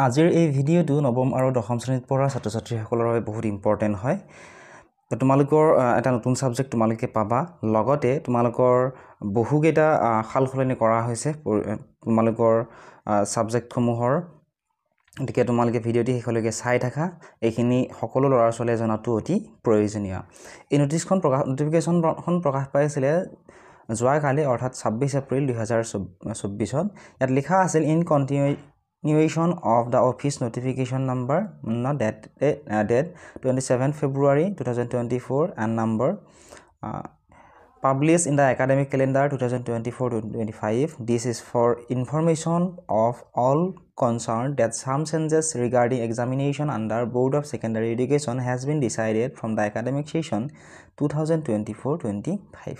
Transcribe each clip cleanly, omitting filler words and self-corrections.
আজিৰ এই ভিডিঅ'টো নৱম আৰু দশম শ্ৰেণীত পঢ়া ছাত্ৰ-ছাত্ৰীসকলৰ বাবে বহুত ইম্পৰ্টেণ্ট হয়। তোমালোকৰ এটা নতুন সাবজেক্ট তোমালোকে পাবা, লগতে তোমালোকৰ বহুকেইটা সালসলনি কৰা হৈছে তোমালোকৰ সাবজেক্টসমূহৰ। গতিকে তোমালোকে ভিডিঅ'টি শেষলৈকে চাই থাকা, এইখিনি সকলো ল'ৰা ছোৱালীয়ে জনাটো অতি প্ৰয়োজনীয়। এই নটিফিকেশ্যনখন প্ৰকাশ পাইছিলে যোৱাকালি অৰ্থাৎ 26 এপ্ৰিল 2024 ইয়াত লিখা আছিল in continuation of the office notification number date 27 February 2024 and number published in the academic calendar 2024-25. This is for information of all concerned that some changes regarding examination under Board of Secondary Education has been decided from the academic session 2024-25.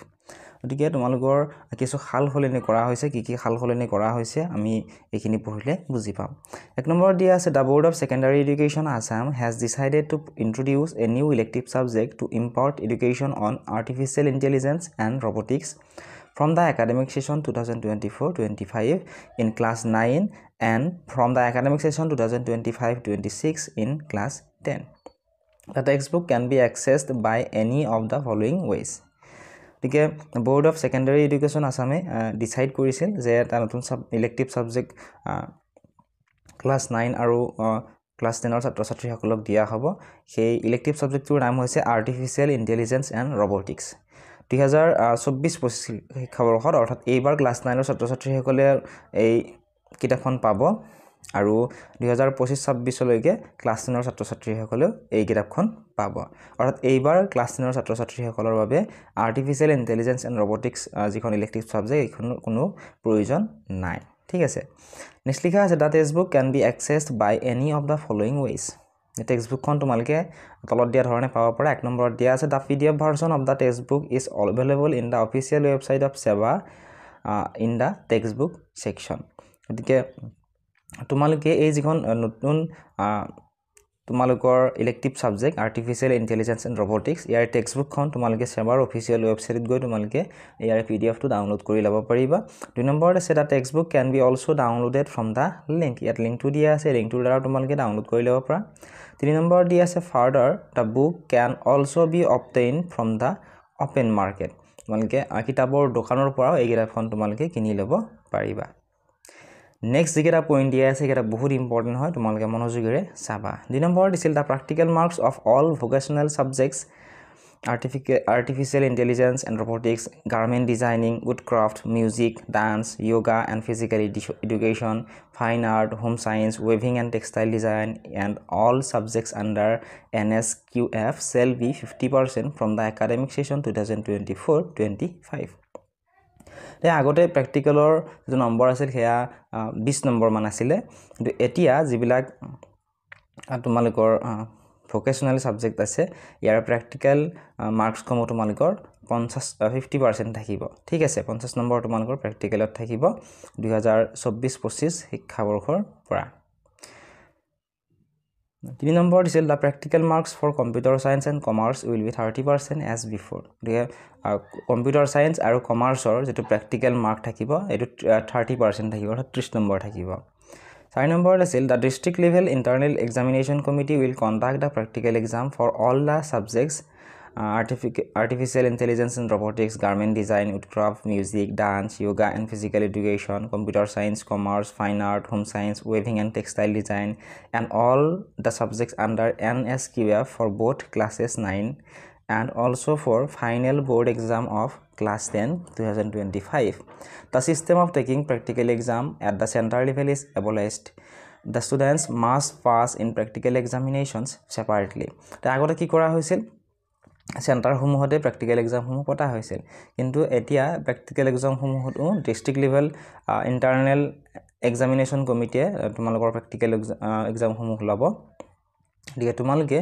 গতিকে তোমালোকৰ কিছু সালসলনি কৰা হৈছে, কি সালসলনি কৰা হৈছে আমি এইখিনি পঢ়িলে বুজি পাম। এক নম্বৰ দিয়া আছে the Board of Secondary Education Assam has decided to introduce a new elective subject to impart education on artificial intelligence and robotics from the academic session 2024-25 in class 9 and from the academic session 2025-26 in class 10. The textbook can be accessed by any of the following ways. গতিকে board of secondary education আসামে decide কৰিছিল যে এটা নতুন elective subject class 9 আৰু class 10ৰ ছাত্ৰ-ছাত্ৰীসকলক দিয়া হ'ব। সেই ইলেক্টিভ সাবজেক্টটোৰ নাম হৈছে আৰ্টিফিচিয়েল ইণ্টেলিজেন্স এণ্ড ৰবটিক্স। 2024-25 শিক্ষাবৰ্ষত অৰ্থাৎ এইবাৰ ক্লাছ 9ৰ ছাত্ৰ-ছাত্ৰীসকলে এই কিতাপখন পাব আৰু 2025-26 লৈকে ক্লাছ 10ৰ ছাত্ৰ-ছাত্ৰীসকলেও এই কিতাপখন পাব। অৰ্থাৎ এইবাৰ ক্লাছ 10ৰ ছাত্ৰ-ছাত্ৰীসকলৰ বাবে আৰ্টিফিচিয়েল ইণ্টেলিজেন্স এণ্ড ৰবটিক্স যিখন ইলেক্টিভ সাবজেক্ট এইখন কোনো প্ৰয়োজন নাই। ঠিক আছে, নেক্সট লিখা আছে the text book can be accessed by any of the following ways. Text বুকখন তোমালোকে তলত দিয়া ধৰণে পাব পাৰা। এক নম্বৰত দিয়া আছে the PDF version of the text book is available in the official website of SEBA in the text book section. গতিকে তোমালোকে এই যিখন নতুন তোমালোকৰ elective subject artificial intelligence and robotics ইয়াৰ টেক্সট বুকখন তোমালোকে সেৱাৰ অফিচিয়েল ৱেবছাইটত গৈ তোমালোকে ইয়াৰ PDF টো ডাউনলোড কৰি ল'ব পাৰিবা। দুই নম্বৰত আছে the text book can be also downloaded from the link. ইয়াত লিংকটো দিয়া আছে, লিংকটোৰ দ্বাৰা তোমালোকে ডাউনলোড কৰি ল'ব পাৰা। তিনি নম্বৰ দিয়া আছে further the book can also be obtain from the open market. তোমালোকে কিতাপৰ দোকানৰ পৰাও এই কিতাপখন তোমালোকে কিনি ল'ব পাৰিবা। নেক্সট যিকেইটা পইণ্ট দিয়া আছে সেইকেইটা বহুত ইম্পৰ্টেণ্ট হয়, তোমালোকে মনোযোগেৰে চাবা। দুই নম্বৰত দিছিল the practical marks of all vocational subjects artificial intelligence and robotics, garment designing, woodcraft, music, dance, yoga and physical education, fine art, home science, ৱেভিং and textile design and all subjects under NSQF shall be 50% from the academic session 2024-25. আগতে প্ৰেক্টিকেলৰ যিটো number আছিল সেয়া 20 number মান আছিলে, কিন্তু এতিয়া যিবিলাক তোমালোকৰ ভোকেশ্যনেল ছাবজেক্ট আছে ইয়াৰ প্ৰেক্টিকেল মাৰ্কছসমূহ তোমালোকৰ 50% থাকিব। ঠিক আছে, 50 নম্বৰ তোমালোকৰ প্ৰেক্টিকেলত থাকিব 2024-25 শিক্ষাবৰ্ষৰ পৰা। তিনি নম্বৰ দিছিল the practical marks for computer science and commerce will be 30% as before. গতিকে কম্পিউটাৰ ছায়েন্স আৰু কমাৰ্চৰ যিটো প্ৰেক্টিকেল মাৰ্ক থাকিব এইটো 30% থাকিব, অৰ্থাৎ 30 নম্বৰ থাকিব। 4 নম্বৰত আছিল the district level internal examination committee will conduct the practical exam for all the subjects artificial intelligence and robotics, garment design, woodcraft, music, dance, yoga and physical education, computer science, commerce, fine art, home science, weaving and textile design, and all the subjects under NSQF for both classes 9 and also for final board exam of class 10 2025. The system of taking practical exam at the center level is abolished. The students must pass in practical examinations separately. আগতে কি কৰা হৈছিল, চেণ্টাৰসমূহতে practical এক্সামসমূহ পতা হৈছিল, কিন্তু এতিয়া practical এক্সামসমূহতো district level internal examination কমিটিয়ে তোমালোকৰ প্ৰেক্টিকেল এক্সামসমূহ ল'ব। গতিকে তোমালোকে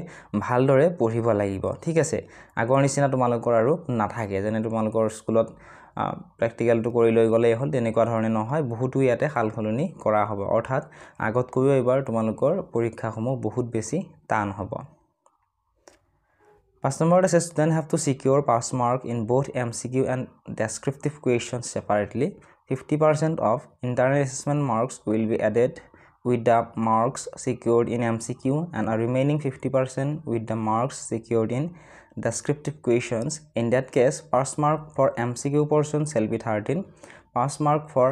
ভালদৰে পঢ়িব লাগিব। ঠিক আছে, আগৰ নিচিনা তোমালোকৰ আৰু নাথাকে, যেনে তোমালোকৰ স্কুলত প্ৰেক্টিকেলটো কৰি লৈ গ'লেই হ'ল তেনেকুৱা ধৰণে নহয়, বহুতো ইয়াতে সালসলনি কৰা হ'ব। অৰ্থাৎ আগতকৈও এইবাৰ তোমালোকৰ পৰীক্ষাসমূহ বহুত বেছি টান হ'ব। 5 নম্বৰত আছে students have to secure pass mark in both MCQ and descriptive questions separately. 50% of internal assessment marks will be added with the marks secured in MCQ and a remaining 50% with the marks secured in descriptive questions. In that case, pass mark for MCQ portion shall be 13, pass mark for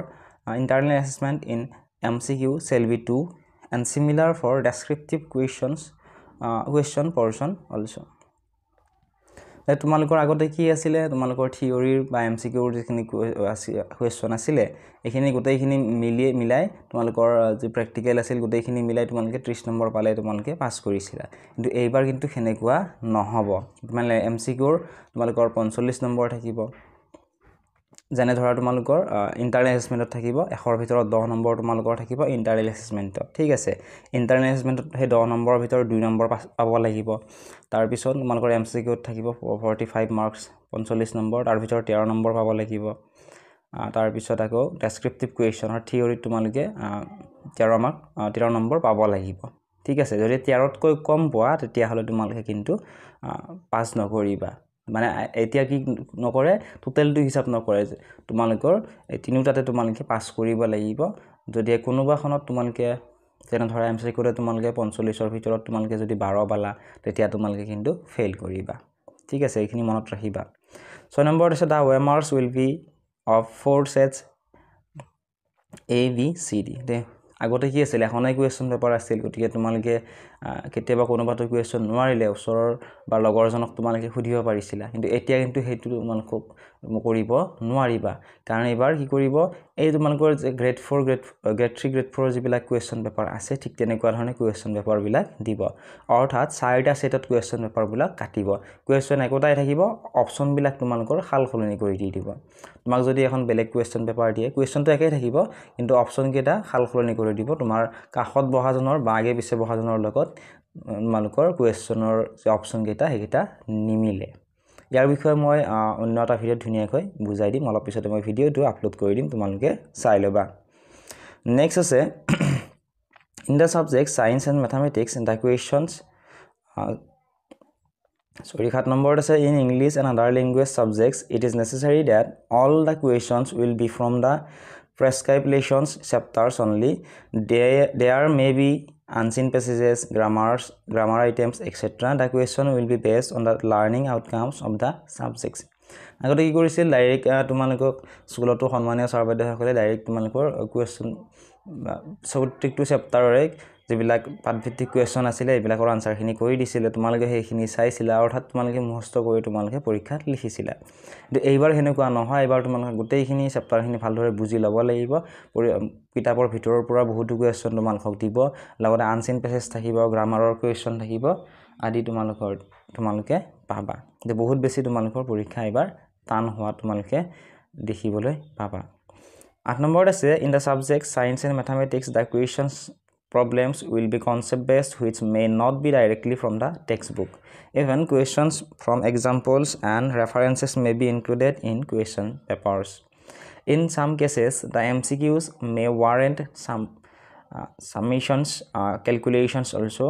internal assessment in MCQ shall be 2, and similar for descriptive questions question portion also. তোমালোকৰ আগতে কি আছিল তোমালোকৰ থিওৰিৰ বা এমসিকিউৰ যিখিনি question আছিল এখিনি গোটেইখিনি মিলাই তোমালোকৰ যে প্ৰ্যাকটিক্যাল আছিল গোটেইখিনি মিলাই তোমালোকে 30 নম্বৰ পালে তোমালোকে পাস কৰিছিলা কিন্তু এইবাৰ কিন্তু খেনেকুৱা নহব মানে এমসিকিউৰ তোমালোকৰ 45 নম্বৰ থাকিব জানে ধৰা তোমালোকৰ ইন্টাৰনেল এসেসমেন্টত থাকিব 100 ৰ ভিতৰত 10 নম্বৰ তোমালোকৰ থাকিব ইন্টাৰনেল এসেসমেন্টত ঠিক আছে ইন্টাৰনেল এসেসমেন্টত হে 10 নম্বৰৰ ভিতৰত 2 নম্বৰ পাব লাগিব তাৰ পিছত তোমালোকৰ এমসিকিউত থাকিব 45 মাৰ্কস 45 নম্বৰ তাৰ ভিতৰত 13 নম্বৰ পাব লাগিব তাৰ পিছত আকৌ ডেসক্ৰিপটিভ কোৱেশ্চনৰ থিওৰি তোমালোকে 13 নম্বৰ পাব লাগিব ঠিক আছে যদি 13 তকৈ কম পোৱা তেতিয়া হলে তোমালোকে কিন্তু পাস নকৰিবা মানে এতিয়া কি নকৰে টোটালটো হিসাব নকৰে তোমালোকৰ তিনিটাতে তোমালোকে পাস কৰিব লাগিব যদি কোনোবাখনত তোমালোকে যেনে ধৰা এমসিকিউৰে তোমালোকে 45 ৰ ভিতৰত তোমালোকে যদি 12 পালা তেতিয়া তোমালোকে কিন্তু ফেইল কৰিবা ঠিক আছে এইখিনি মনত ৰাখিবা 6 নম্বৰ আছে the OMRs will be of 4 sets A B C D দে আগতে কি আছিল এখনই কোৱেশ্চন পেপাৰ আছিল গতিকে তোমালোকে কেতিয়াবা কোনোবাটো কোৱেশ্চন নোৱাৰিলে ওচৰৰ বা লগৰজনক তোমালোকে সুধিব পাৰিছিলা কিন্তু এতিয়া কিন্তু হেতু তোমালোকক কৰিব নোৱাৰিবা কাৰণ এবাৰ কি কৰিব এই তোমালোকৰ গ্ৰেড 4 গ্ৰেড 3 গ্ৰেড 4 যিবিলাক কোৱেশ্চন পেপাৰ আছে ঠিক তেনেকুৱা ধৰণে কোৱেশ্চন পেপাৰ বিলাক দিব অৰ্থাৎ 4টা সেটত কোৱেশ্চন পেপাৰ বিলাক কাটিব কোৱেশ্চন একোটাই থাকিব অপচন বিলাক তোমালোকৰ খালখলনি কৰি দিব তোমাক যদি এখন বেলেগ কোৱেশ্চন পেপাৰ দিয়ে কোৱেশ্চনটো একেই থাকিব কিন্তু অপচন কেইটা খালখলনি কৰি দিব তোমাৰ কাখত বহাজনৰ বা আগে পিছে বহাজনৰ লগত তোমালোকৰ কোৱেশ্চনৰ যে অপচন কেইটা হেকিটা নিমিলে ইয়াৰ বিষয়ে মই অন্য এটা ভিডিও ধুনিয়াকৈ বুজাই দিম অলপ পিছতে মই ভিডিওটো আপলোড কৰি দিম তোমালোকে চাই লবা নেক্সট আছে in the subject science and mathematics and the questions sorry 7 number is in English and other language subjects it is necessary that all the questions will be from the prescribed lessons chapters only there may be unseen passages grammar items etc the question will be based on the learning outcomes of the subjects আগতে কি কৰিছিল direct তোমালোকক স্কুলতো সন্মানীয় ছাৰবাইদেউ সকলে direct তোমালোকৰ question প্ৰত্যেকটো চেপ্টাৰৰে যিবিলাক পাঠভিত্তিক কোৱেশ্চন আছিল এইবিলাকৰ আনসাৰখিনি কৰি দিছিল তোমালোকে সেইখিনি চাইছিলা অৰ্থাৎ তোমালোকে মুখস্থ কৰি তোমালোকে পৰীক্ষাত লিখিছিলা কিন্তু এইবাৰ হেনেকুৱা নহয় এইবাৰ তোমালোকে গোটেইখিনি চেপ্টাৰখিনি ভালদৰে বুজি ল'ব লাগিব কিতাপৰ ভিতৰৰ পৰা বহুতো কোৱেশ্চন তোমালোকক দিব লগতে আনসিন পেছেজ থাকিব গ্ৰামাৰৰ কোৱেশ্চন থাকিব আদি তোমালোকে পাবা যে বহুত বেছি তোমালোকৰ পৰীক্ষা এইবাৰ টান হোৱা তোমালোকে দেখিবলৈ পাবা 8 নম্বৰ আছে in the subject science and mathematics the questions problems will be concept based which may not be directly from the textbook even questions from examples and references may be included in question papers in some cases the MCQs may warrant some summations calculations also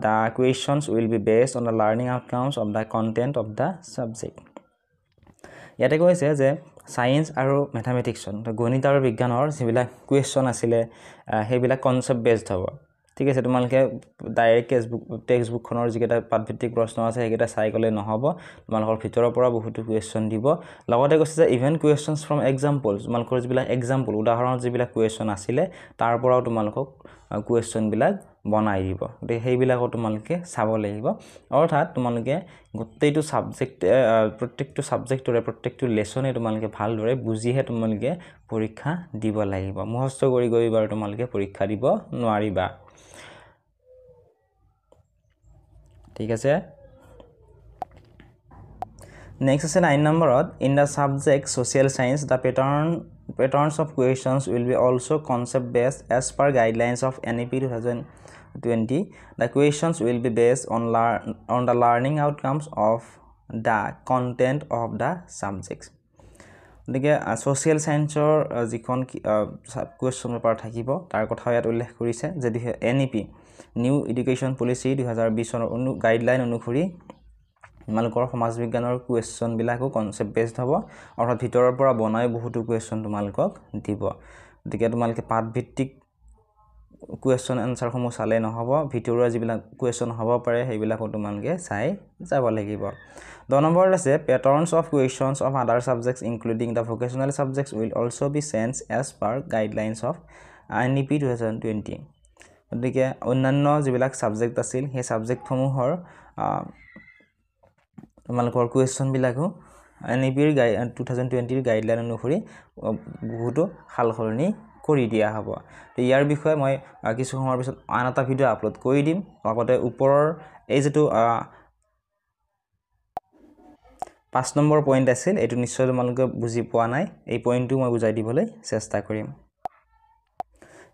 the questions will be based on the learning outcomes of the content of the subject ইয়াতে কৈছে যে science আৰু ম্যাথমেটিক্সন গণিত আৰু বিজ্ঞানৰ যিবিলাক question আছিল হেবিলাক concept based হ'ব ঠিক আছে তোমালোকে ডাইৰেক্ট টেক্সট বুকখনৰ যিকেটা পাঠভিত্তিক প্ৰশ্ন আছে হেকেটা চাই গলে নহব তোমালোকৰ ভিতৰৰ পৰা বহুতো কোৱেশ্চন দিব লগতে কৈছে যে ইভেন কোৱেশ্চনছ ফ্ৰম এক্সাম্পলছ তোমালোকৰ যিবিলাক এক্সাম্পল উদাহৰণৰ যিবিলাক কোৱেশ্চন আছিল তাৰ পৰাও তোমালোকক কোৱেশ্চন বিলাক বনাই দিব গতে হেইবিলাকও তোমালোকে চাব লাগিব অৰ্থাৎ তোমালোকে গোটেইটো সাবজেক্ট প্ৰত্যেকটো সাবজেক্টৰে প্ৰত্যেকটো লেসনে তোমালোকে ভালদৰে বুজিহে তোমালোকে পৰীক্ষা দিব লাগিব মুখস্থ কৰি গইবাৰ তোমালোকে পৰীক্ষা দিব নোৱাৰিবা ঠিক আছে next is 9 number in the subject social science the patterns of questions will be also concept based as per guidelines of NEP 2020 the questions will be based on the learning outcomes of the content of the subjects দেখে social সায়েন্সৰ যিখন question paper থাকিব তাৰ কথা ইয়াত উল্লেখ কৰিছে যে NEP new education policy 2020 ৰ গাইডলাইন অনুসৰি তোমালোকৰ সমাজ বিজ্ঞানৰ কোৱেশ্চন বিলাকো কনসেপ্ট বেসড হ'ব অৰ্থাৎ ভিতৰৰ পৰা বনাই বহুতো কোৱেশ্চন তোমালোকক দিব গতিকে তোমালোকে পাঠভিত্তিক কুৱেশ্যন এনসাৰসমূহ চালে নহ'ব ভিডিঅ'ৰ যিবিলাক কুৱেশ্যন হ'ব পাৰে সেইবিলাকো তোমালোকে চাই যাব লাগিব 10 নম্বৰত আছে patterns of questions of other subjects including the vocational subjects will also be sent as per guidelines of NEP 2020 গতিকে অন্যান্য যিবিলাক সাবজেক্ট আছিল সেই সাবজেক্টসমূহৰ তোমালোকৰ কুৱেশ্যন বিলাকো NEP 2020 ৰ গাইডলাইন অনুসৰি বহুতো সালসলনি কৰি দিয়া হ'ব তো ইয়াৰ বিষয়ে মই কিছু সময়ৰ পিছত আন এটা ভিডিও আপলোড কৰি দিম লগতে ওপৰৰ এই যেটো 5 নম্বৰ পইণ্ট আছিল এটো নিশ্চয় তোমালোকে বুজি পোৱা নাই এই পইণ্টটো মই বুজাই দিবলৈ চেষ্টা কৰিম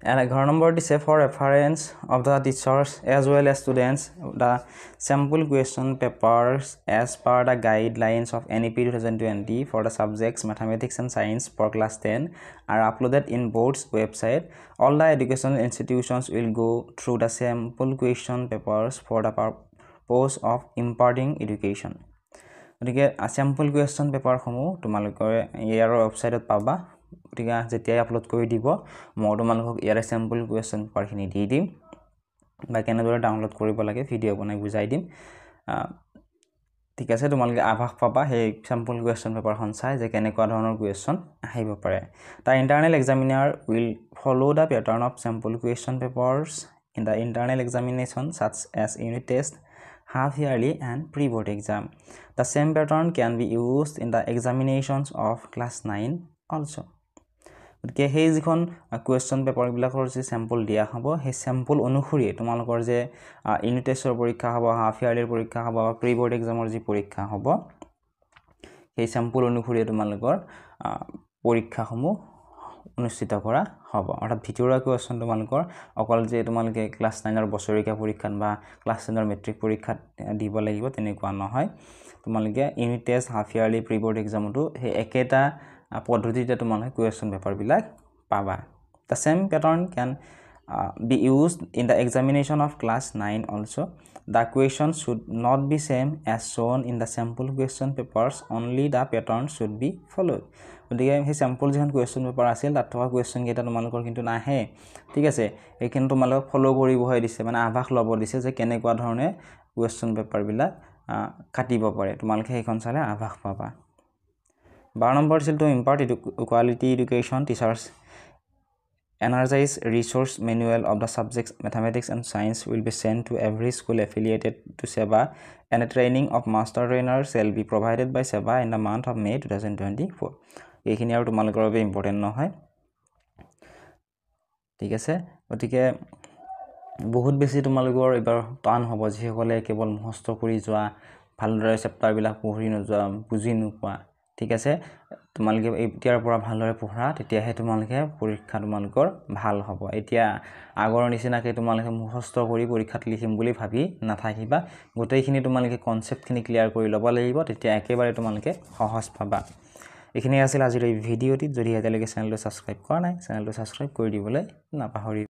And 11 number is for reference of the teachers as well as students the sample question papers as per the guidelines of NEP 2020 for the subjects mathematics and science for class 10 are uploaded in board's website. All the educational institutions will go through the sample question papers for the purpose of imparting education. গতিকে sample question paper সমূহ তোমালোকৰ ইয়াৰ ওয়েবসাইটত পাবা গতিকে যেতিয়া upload কৰি দিব মই তোমালোকক ইয়াৰ স্যাম্পল কুৱেশ্যন পেপাৰখিনি দি দিম বা কেনেদৰে ডাউনলোড কৰিব লাগে ভিডিও বনাই বুজাই দিম ঠিক আছে তোমালোকে আভাস পাবা সেই স্যাম্পল কুৱেশ্যন পেপাৰখন চাই যে কেনেকুৱা ধৰণৰ কুৱেশ্যন আহিব পাৰে The internal examiner will follow the pattern of sample question papers in the internal examination such as unit test half yearly and pre-board exam The same pattern can be used in the examinations of class 9 also গতিকে সেই যিখন question paper বিলাকৰ যে sample দিয়া হ'ব সেই sample অনুসৰি তোমালোকৰ যে ইউনিট টেষ্টৰ পৰীক্ষা হ'ব হাফ ইয়াৰলিৰ পৰীক্ষা হ'ব বা প্ৰি বোৰ্ড এক্সামৰ যি পৰীক্ষা হ'ব সেই স্যাম্পল অনুসৰি তোমালোকৰ পৰীক্ষাসমূহ অনুষ্ঠিত কৰা হ'ব অৰ্থাৎ ভিডিঅ'ৰ কুৱেশ্যন তোমালোকৰ অকল যে তোমালোকে ক্লাছ 9 ৰ বছৰীয়া পৰীক্ষাত বা ক্লাছ 10 ৰ মেট্ৰিক পৰীক্ষাত দিব লাগিব তেনেকুৱা নহয় তোমালোকে unit test half yearly pre board এক্সামটো সেই একেটা পদ্ধতিতে তোমালোকে কুৱেশ্যন পেপাৰ বিলাক পাবা The same pattern can be used in the examination of class 9 also The questions should not be same as shown in the sample question papers only the pattern should be followed গতিকে সেই sample যিখন question paper আছিল তাত থকা question কেইটা তোমালোকৰ কিন্তু নাহে ঠিক আছে এইখিনি তোমালোকক ফলো কৰিব হৈ দিছে মানে আভাস ল'ব দিছে যে কেনেকুৱা ধৰণে কুৱেশ্যন পেপাৰ বিলাক কাটিব পাৰে তোমালোকে সেইখন চালে আভাস পাবা 12 number is to impart quality education teachers energize resource manual of the subjects mathematics and science will be sent to every school affiliated to SEBA and a training of master trainers shall be provided by SEBA in the month of May 2024 এইখিনি আৰু তোমালোকৰ বাবে important নহয় ঠিক আছে গতিকে বহুত বেছি তোমালোকৰ এবাৰ টান হ'ব যিসকলে কেৱল মুখস্থ কৰি যোৱা ভালদৰে চেপ্টাৰ বিলাক পঢ়ি নোযোৱা বুজি নোপোৱা ঠিক আছে তোমালোকে এতিয়াৰ পৰা ভালদৰে পঢ়া তেতিয়াহে তোমালোকে পৰীক্ষা তোমালোকৰ ভাল হ'ব এতিয়া আগৰ নিচিনাকৈ তোমালোকে মুখস্থ কৰি পৰীক্ষাত লিখিম বুলি ভাবি নাথাকিবা গোটেইখিনি তোমালোকে কনসেপ্টখিনি ক্লিয়াৰ কৰি ল'ব লাগিব তেতিয়া একেবাৰে তোমালোকে সহজ পাবা এইখিনি আছিল আজিৰ এই ভিডিঅ'টিত যদি এতিয়ালৈকে চেনেলটো সাবস্ক্ৰাইব কৰা নাই চেনেলটো সাবস্ক্ৰাইব কৰি দিবলৈ নাপাহৰিবা